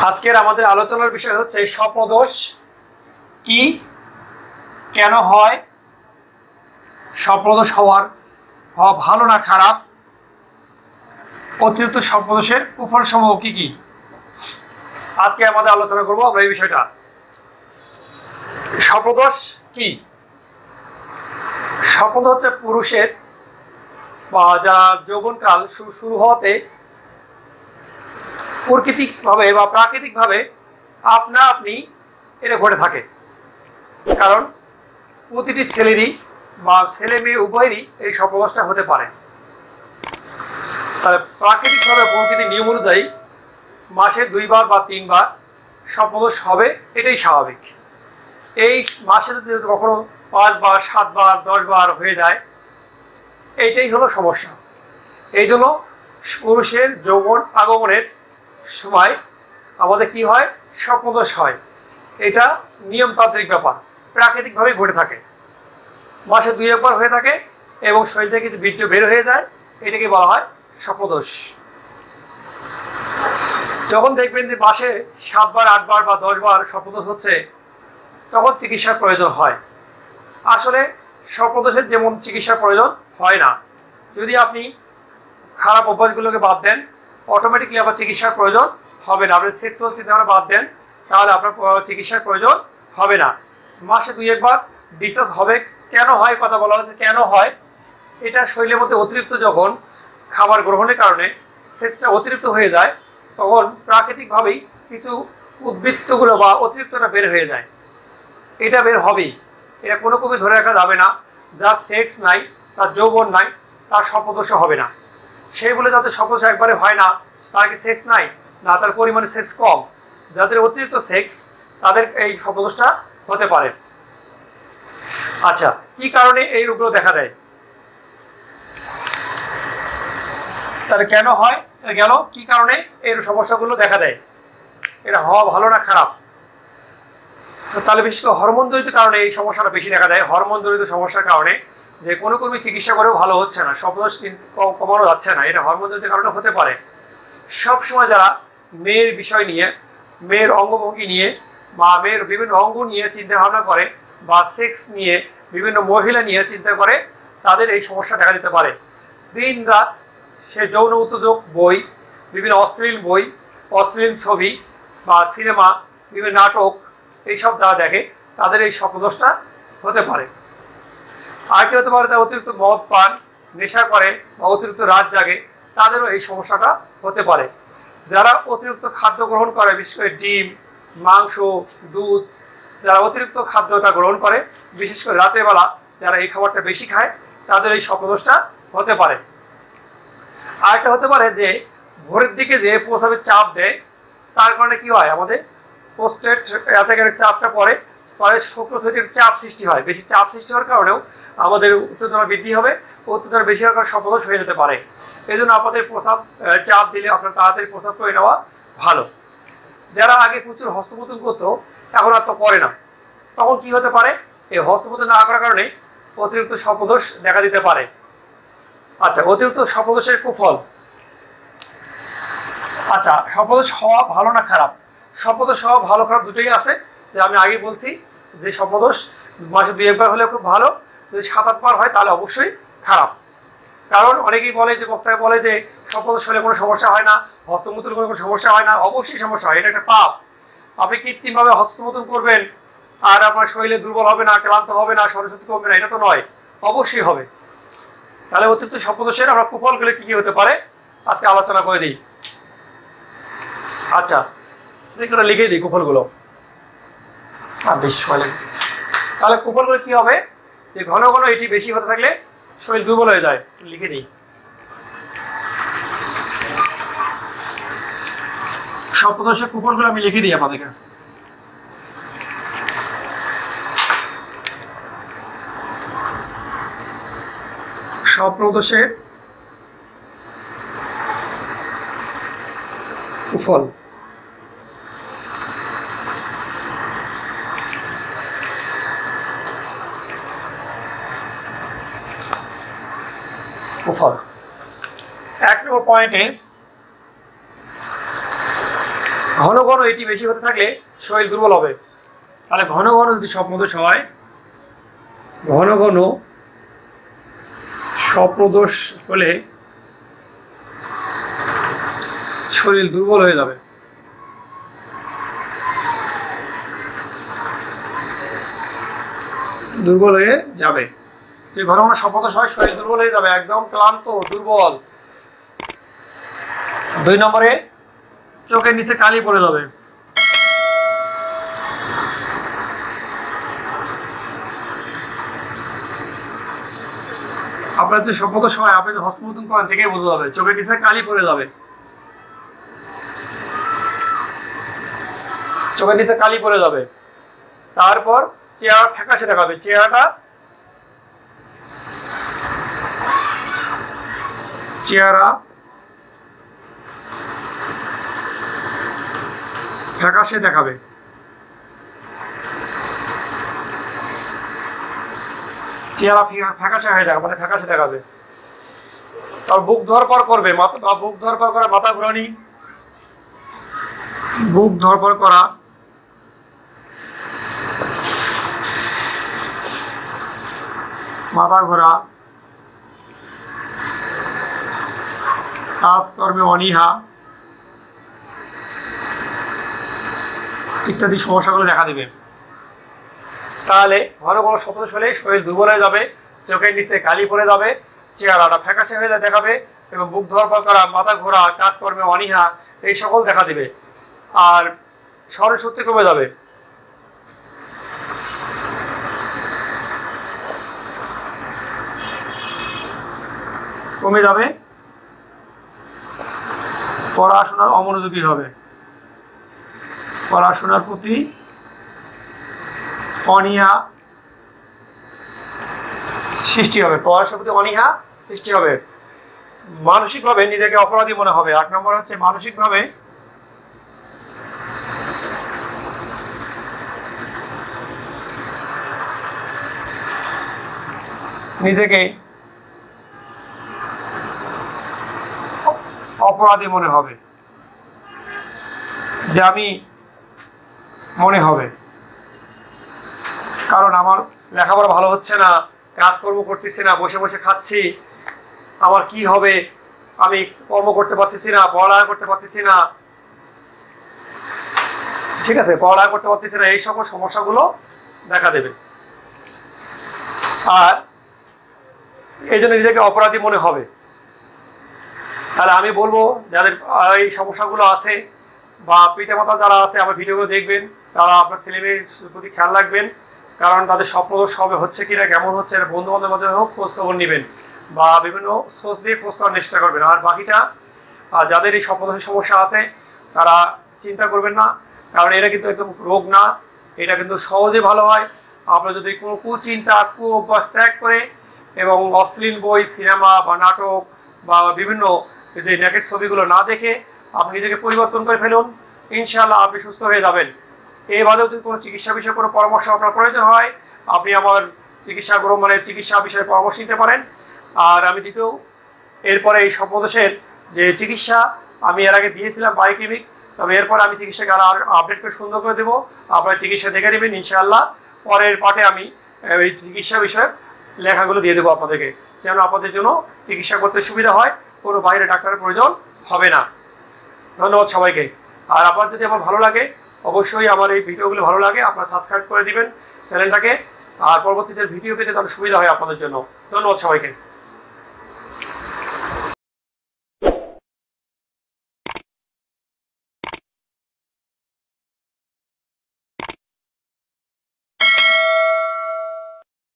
আজকের আমাদের আলোচনার বিষয় হচ্ছে স্বপ্নদোষ কি, কেন হয়, স্বপ্নদোষ হওয়া ভালো না খারাপ, অতিরিক্ত স্বপ্নদোষের উপসর্গসমূহ কি কি। আজকে আমাদের আলোচনা করব আমরা এই বিষয়টা। স্বপ্নদোষ কি? স্বপ্নদোষ হচ্ছে পুরুষের বা যারা যৌবনকাল শুরু হওয়াতে প্রাকৃতিকভাবে বা প্রাকৃতিকভাবে আপনা আপনি এটা ঘটে থাকে। কারণ প্রতিটি ছেলেরই বা ছেলে মেয়ে উভয়েরই এই স্বপ্নদোষটা হতে পারে। তাহলে প্রাকৃতিকভাবে প্রকৃতির নিয়ম অনুযায়ী মাসে 2 বার বা 3 বার স্বপ্নদোষ হবে, এটাই স্বাভাবিক। এই মাসে যদি কখনো 5 বার 7 বার 10 বার হয়ে যায়, এইটাই হলো সমস্যা। এই জন্য পুরুষের যৌবন আগমনের সময় আমাদের কি হয়, স্বপ্নদোষ হয়। এটা নিয়মতান্ত্রিক ব্যাপার, প্রাকৃতিকভাবেই ঘটে থাকে। মাসে 2-1 বার হয়ে থাকে এবং শরীর থেকে কিছু বীর্য বের হয়ে যায়, এটাকে বলা হয় স্বপ্নদোষ। যখন দেখবেন যে মাসে 7 বার 8 বার বা 10 বার স্বপ্নদোষ হচ্ছে, তখন চিকিৎসার প্রয়োজন হয়। আসলে স্বপ্নদোষের যেমন চিকিৎসার প্রয়োজন হয় না। যদি আপনি খারাপ অভ্যাসগুলোকে বাদ দেন, অটোমেটিকলি আপনার চিকিৎসার প্রয়োজন হবে না। আপনি সেক্সুয়াল চিন্তাভাবনা বাদ দেন, তাহলে আপনার চিকিৎসার প্রয়োজন হবে না। মাসে 2-1 বার ডিসচার্জ হবে। কেন হয়, কথা বলা হচ্ছে কেন হয়। এটা শরীরের মধ্যে অতিরিক্ত যখন খাবার গ্রহণের কারণে সেক্সটা অতিরিক্ত হয়ে যায়, তখন প্রাকৃতিকভাবেই কিছু উদ্বৃত্তগুলো বা অতিরিক্তটা বের হয়ে যায়। এটা বের হবেই, এটা কোনো কমে ধরে রাখা যাবে না। যার সেক্স নাই, তার যৌবন নাই, তার স্বপ্নদোষ হবে না। সেই বলে যাদের স্বপ্নদোষ একবারে হয় না, তার কি সেক্স নাই না, তার পরিমাণে সেক্স কম। যাদের অতিরিক্ত সেক্স, তাদের এই স্বপ্নদোষটা হতে পারে। আচ্ছা, কি কারণে এই রোগগুলো দেখা দেয়, তাহলে কেন হয় গেল, কি কারণে এই সমস্যাগুলো দেখা দেয়, এটা হওয়া ভালো না খারাপ। তাহলে বিশেষ করে হরমোন জনিত কারণে এই সমস্যাটা বেশি দেখা দেয়। হরমোন জনিত সমস্যার কারণে যে কোনো চিকিৎসা করেও ভালো হচ্ছে না, স্বপ্নদোষ কমানো যাচ্ছে না, এটা হরমোন জনিত কারণে হতে পারে। সবসময় যারা মেয়ের বিষয় নিয়ে, মেয়ের অঙ্গভঙ্গি নিয়ে বা মেয়ের বিভিন্ন অঙ্গ নিয়ে চিন্তা ভাবনা করে বা সেক্স নিয়ে বিভিন্ন মহিলা নিয়ে চিন্তা করে, তাদের এই সমস্যা দেখা দিতে পারে। দিন রাত সে যৌন উত্তেজক বই, বিভিন্ন অশ্লীল বই, অশ্লীল ছবি বা সিনেমা, বিভিন্ন নাটক, এইসব যারা দেখে, তাদের এই স্বপ্নদোষটা হতে পারে। আরেকটি হতে পারে তারা অতিরিক্ত মদ পান, নেশা করে বা অতিরিক্ত রাত জাগে, তাদেরও এই সমস্যাটা হতে পারে। যারা অতিরিক্ত খাদ্য গ্রহণ করে, বিশেষ করে ডিম, মাংস, দুধ, যারা অতিরিক্ত খাদ্যটা গ্রহণ করে, বিশেষ করে রাতের বেলা যারা এই খাবারটা বেশি খায়, তাদের এই স্বপ্নদোষটা হতে পারে। আরেকটা হতে পারে যে ভোরের দিকে যে প্রস্রাবের চাপ দেয়, তার কারণে কি হয়, আমাদের প্রোস্টেট চাপটা পরে শুক্রথলির চাপ সৃষ্টি হয়। বেশি চাপ সৃষ্টি হওয়ার কারণেও আমাদের উত্তেজনা বৃদ্ধি হবে, উত্তেজনা বেশি হওয়ার কারণে স্বপ্নদোষ হয়ে যেতে পারে। এই জন্য আপনাদের প্রস্রাব চাপ দিলে আপনার তাড়াতাড়ি প্রস্রাব করে নেওয়া ভালো। যারা আগে প্রচুর হস্তমৈথুন করতো, এখন আর তো করে না, তখন কি হতে পারে, এই হস্তমৈথুন না করার কারণে অতিরিক্ত স্বপ্নদোষ দেখা দিতে পারে। আচ্ছা, অতিরিক্ত স্বপ্নদোষের কুফল। আচ্ছা, স্বপ্নদোষ হওয়া ভালো না খারাপ? স্বপ্নদোষ হওয়া ভালো খারাপ দুটোই আছে। যে আমি আগে বলছি যে স্বপ্নদোষ মাসে 2-1 বার হলে খুব ভালো, যদি 7-8 বার হয় তাহলে অবশ্যই খারাপ। কারণ অনেকেই বলে যে, বক্তায় বলে যে স্বপ্নদোষ হলে কোনো সমস্যা হয় না, হস্তমৈথুন কোনো সমস্যা হয় না। অবশ্যই সমস্যা হয়, এটা একটা পাপ। আপনি কৃত্রিমভাবে হস্তমৈথুন করবেন আর আপনার শরীরে দুর্বল হবে না, ক্লান্ত হবে না, স্মরণশক্তি কমবে না, এটা তো নয়, অবশ্যই হবে। তাহলে অতিরিক্ত স্বপ্নদোষের আমরা কুফলগুলো কি কি হতে পারে আজকে আলোচনা করে দিই। আচ্ছা, লিখে দিই কুফলগুলো, বেশি সময় লাগবে। তাহলে কুফলগুলো কি হবে, যে ঘন ঘন এটি বেশি হতে থাকলে শরীর দুর্বল হয়ে যায়। লিখে দিই, স্বপ্নদোষের কুফলগুলো আমি লিখে দিই আপনাদেরকে। স্বপ্নদোষের কুফল। কুফল 1 নম্বর পয়েন্টে ঘন ঘন এটি বেশি হতে থাকলে শরীর দুর্বল হবে। তাহলে ঘন ঘন যদি স্বপ্নদোষ হয়, ঘন ঘন স্বপ্নদোষ হলে শরীর দুর্বল হয়ে যাবে। দুর্বল হয়ে যাবে। যে ঘন ঘন স্বপ্নদোষ হয় শরীর দুর্বল হয়ে যাবে, একদম ক্লান্ত দুর্বল। 2 নম্বরে চোখের নিচে কালি পড়ে যাবে। আপনার যে স্বপ্নদোষ হয়, আপনি যে হস্তমৈথুন করেন থেকেই বোঝা যাবে, চোখের নিচে কালি পড়ে যাবে। চোখের নিচে কালি পড়ে যাবে। তারপর চেহারা ফ্যাকাশে দেখাবে, চেহারা ফ্যাকাশে দেখাবে। চেহারা ফ্যাকাশে হয়ে যাবে, মানে ফ্যাকাশে দেখাবে। তার বুক ধরপড় করবে, বুক ধরপড় করা, মাথা ঘোরানি, বুক ধরপড় করা, মাথা ঘোরা, কাজকর্মে অনীহা ইত্যাদি সমস্যাগুলো দেখা দিবে। তাহলে ঘন ঘন স্বপ্নদোষ হলে শরীর দুর্বল হয়ে যাবে, চোখের নিচে কালি পড়ে যাবে, চেহারাটা ফ্যাকাশে হয়ে দেখাবে এবং বুক ধরপড় করা, মাথা ঘোরা, কাজকর্মে অনীহা এই সকল দেখা দিবে। আর স্মরণ শক্তি কমে যাবে। পড়াশোনার অমনোযোগী হবে, পড়াশোনার প্রতি অনীহা সৃষ্টি হবে, পড়াশোনার প্রতি অনীহা সৃষ্টি হবে। মানসিকভাবে নিজেকে অপরাধী মনে হবে। 8 নম্বর হচ্ছে মানসিকভাবে নিজেকে অপরাধী মনে হবে, যে আমি মনে হবে কারণ আমার লেখাপড়া ভালো হচ্ছে না, কাজকর্ম করতেছি না, বসে বসে খাচ্ছি, আমার কি হবে, আমি কর্ম করতে পারতেছি না, পড়ালেখা করতে পারতেছি না, ঠিক আছে, পড়ালেখা করতে পারতেছি না, এই সকল সমস্যাগুলো দেখা দেবে। আর এই জন্য নিজেকে অপরাধী মনে হবে। তাহলে আমি বলবো যাদের এই সমস্যাগুলো আছে বা পিতামাতা যারা আছে আমার ভিডিওগুলো দেখবেন, তারা আপনার ছেলেমেয়ের প্রতি খেয়াল রাখবেন। কারণ তাদের স্বপ্নদোষ হবে হচ্ছে কিনা, কেমন হচ্ছে, বন্ধু বান্ধবের মধ্যে হোক খোঁজ খবর নেবেন বা বিভিন্ন সোর্স দিয়ে খোঁজ করার চেষ্টা করবেন। আর বাকিটা যাদের এই স্বপ্নদোষের সমস্যা আছে তারা চিন্তা করবেন না, কারণ এটা কিন্তু একদম রোগ না, এটা কিন্তু সহজে ভালো হয়। আপনার যদি কোনো কুচিন্তা, কুঅভ্যাস ত্যাগ করে এবং অশ্লীল বই, সিনেমা বা নাটক বা বিভিন্ন যে নেকেট ছবিগুলো না দেখে আপনি নিজেকে পরিবর্তন করে ফেলুন, ইনশাআল্লাহ আপনি সুস্থ হয়ে যাবেন। এই বাদেও যদি কোনো চিকিৎসা বিষয়ে কোনো পরামর্শ আপনার প্রয়োজন হয়, আপনি আমার চিকিৎসা বিষয়ে পরামর্শ নিতে পারেন। আর আমি দ্বিতীয় এরপরে এই স্বপ্নদোষের যে চিকিৎসা আমি এর আগে দিয়েছিলাম বায়োকেমিক, তবে এরপরে আমি চিকিৎসাকে আর আপডেট করে সুন্দর করে দেবো, আপনার চিকিৎসা দেখে নেবেন ইনশাআল্লাহ। পরের পার্টে আমি এই চিকিৎসা বিষয়ে লেখাগুলো দিয়ে দেবো আপনাদেরকে, যেন আপনাদের জন্য চিকিৎসা করতে সুবিধা হয়, কোনো বাইরে ডাক্তারের প্রয়োজন হবে না। ধন্যবাদ সবাইকে। আর আপনার যদি আমার ভালো লাগে, অবশ্যই আমার এই ভিডিওগুলো ভালো লাগে আপনারা সাবস্ক্রাইব করে দিবেন চ্যানেলটাকে, আর পরবর্তীতে ভিডিও পেতে তাহলে সুবিধা হয় আপনাদের জন্য। ধন্যবাদ সবাইকে।